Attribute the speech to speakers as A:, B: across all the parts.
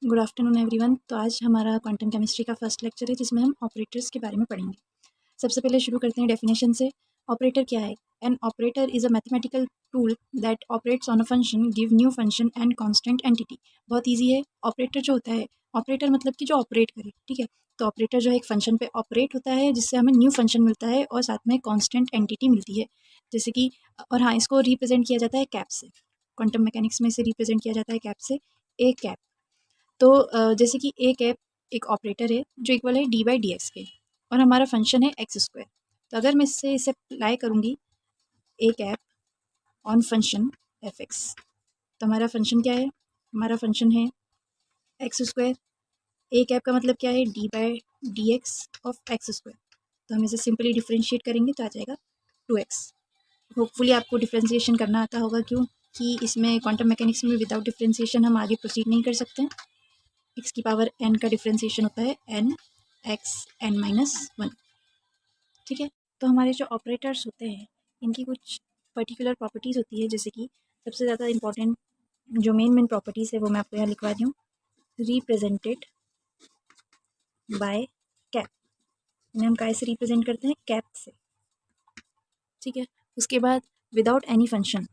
A: Good afternoon everyone. तो आज हमारा क्वांटम केमिस्ट्री का फर्स्ट लेक्चर है जिसमें हम ऑपरेटर्स के बारे में पढ़ेंगे। सबसे पहले शुरू करते हैं डेफिनेशन से। ऑपरेटर क्या है? An operator is a mathematical tool that operates on a function, give new function and constant entity. बहुत इजी है। ऑपरेटर जो होता है, ऑपरेटर मतलब कि जो ऑपरेट करे, ठीक है। तो ऑपरेटर जो है एक फंक्शन पे ऑपरेट होता है जिससे हमें न्यू फंक्शन मिलता है और साथ में कांस्टेंट एंटिटी मिलती है, जैसे कि। और हाँ, इसको रिप्रेजेंट किया जाता है कैप से। क्वांटम मैकेनिक्स में इसे रिप्रेजेंट किया जाता है कैप से, ए कैप। तो जैसे कि ए कैप एक ऑपरेटर है जो इक्वल है डी बाई डी एक्स के, और हमारा फंक्शन है एक्स स्क्वायर। तो अगर मैं इसे अप्लाई करूँगी a cap on function F X, तो हमारा फंक्शन क्या है? हमारा फंक्शन है एक्स स्क्वायर। ए कैप का मतलब क्या है? D by D x of x square. तो हम इसे सिंपली डिफ्रेंशिएट करेंगे तो आ जाएगा 2x। होपफुली आपको डिफ्रेंशिएशन करना आता होगा, क्यों कि इसमें क्वांटम मैकेनिक्स में विदाउट डिफ्रेंशिएशन हम आगे प्रोसीड नहीं कर सकते हैं। एक्स की पावर n का डिफ्रेंशिएशन होता है n x n-1, ठीक है। तो हमारे जो ऑपरेटर्स होते हैं इनकी कुछ पर्टिकुलर प्रॉपर्टीज़ होती है, जैसे कि सबसे ज़्यादा इंपॉर्टेंट जो मेन प्रॉपर्टीज़ है वो मैं आपको यहाँ लिखवा दी हूँ। रिप्रेजेंटेड बाय कैप, इन्हें हम काय से रिप्रेजेंट करते हैं? कैप से, ठीक है। उसके बाद without any function,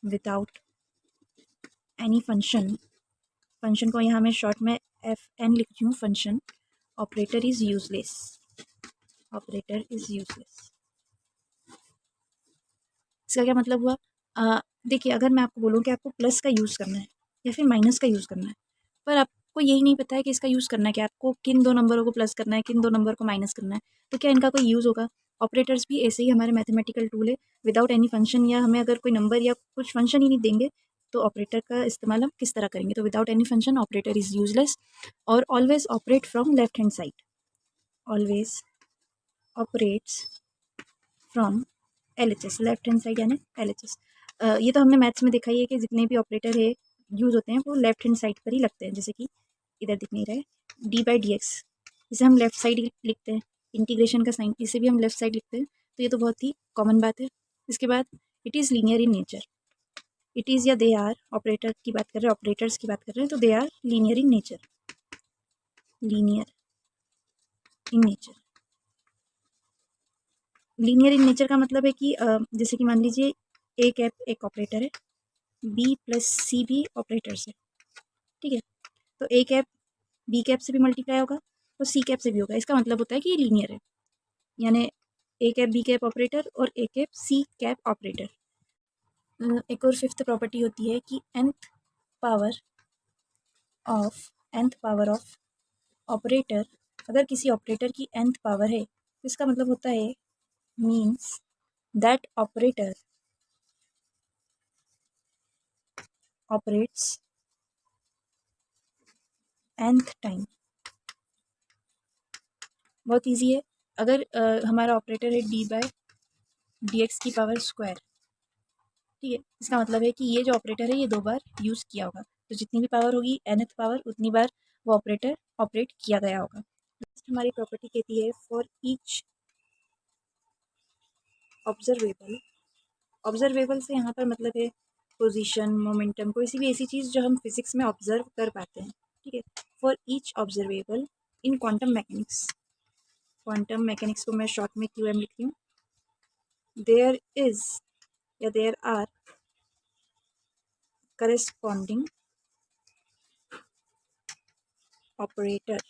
A: without any function, function को यहाँ मैं शॉर्ट में एफ एन लिखती हूँ, function operator is useless, operator is useless. इसका क्या मतलब हुआ? देखिए, अगर मैं आपको बोलूँ कि आपको प्लस का यूज़ करना है या फिर माइनस का यूज़ करना है, पर आपको यही नहीं पता है कि इसका यूज़ करना है, कि आपको किन दो नंबरों को प्लस करना है, किन दो नंबर को माइनस करना है, तो क्या इनका कोई यूज़ होगा? ऑपरेटर्स भी ऐसे ही हमारे मैथमेटिकल टूल है। विदाउट एनी फंक्शन, या हमें अगर कोई नंबर या कुछ फंक्शन ही नहीं देंगे तो ऑपरेटर का इस्तेमाल हम किस तरह करेंगे? तो without any function operator is useless. और always operate from left hand side, always operates from LHS, left hand side यानी LHS। ये तो हमने मैथ्स में देखा ही है कि जितने भी ऑपरेटर है यूज़ होते हैं वो लेफ्ट हैंड साइड पर ही लगते हैं, जैसे कि इधर दिख नहीं रहा है डी बाई डी एक्स, इसे हम लेफ्ट साइड लिखते हैं। इंटीग्रेशन का साइन, इसे भी हम लेफ्ट साइड लिखते हैं। तो ये तो बहुत ही कॉमन बात है। इसके बाद it is linear in nature, it is या दे आर, ऑपरेटर की बात कर रहे हैं, ऑपरेटर्स की बात कर रहे हैं, तो they are linear in nature, linear in nature. Linear in nature का मतलब है कि जैसे कि मान लीजिए ए कैप एक ऑपरेटर है, बी प्लस सी भी ऑपरेटर्स है, ठीक है। तो ए कैप बी कैप से भी मल्टीप्लाई होगा और सी कैप से भी होगा। इसका मतलब होता है कि ये लीनियर है, यानी A cap B cap operator और A cap C cap operator. एक और फिफ्थ प्रॉपर्टी होती है कि nth पावर ऑफ ऑपरेटर, अगर किसी ऑपरेटर की nth पावर है तो इसका मतलब होता है means that operator operates nth time. बहुत इजी है। अगर हमारा ऑपरेटर है डी बाय डी एक्स की पावर स्क्वायर, ठीक है, इसका मतलब है कि ये जो ऑपरेटर है ये 2 बार यूज़ किया होगा, तो जितनी भी पावर होगी nth पावर उतनी बार वो ऑपरेटर ऑपरेट किया गया होगा। नेक्स्ट हमारी प्रॉपर्टी कहती है फॉर ईच ऑब्जर्वेबल, ऑब्जर्वेबल से यहाँ पर मतलब है पोजीशन, मोमेंटम, कोई सी भी ऐसी चीज़ जो हम फिजिक्स में ऑब्जर्व कर पाते हैं, ठीक है। For each observable in quantum mechanics, quantum mechanics को मैं शॉर्ट में QM लिखती हूँ, देयर इज़ या देयर आर करस्पॉन्डिंग ऑपरेटर।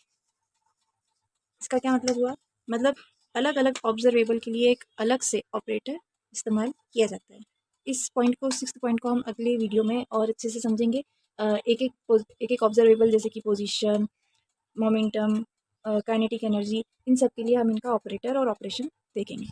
A: इसका क्या मतलब हुआ? मतलब अलग अलग ऑब्जर्वेबल के लिए एक अलग से ऑपरेटर इस्तेमाल किया जाता है। इस पॉइंट को, सिक्स्थ पॉइंट को हम अगले वीडियो में और अच्छे से समझेंगे। एक एक ऑब्जर्वेबल जैसे कि पोजीशन, मोमेंटम, काइनेटिक एनर्जी, इन सब के लिए हम इनका ऑपरेटर और ऑपरेशन देखेंगे।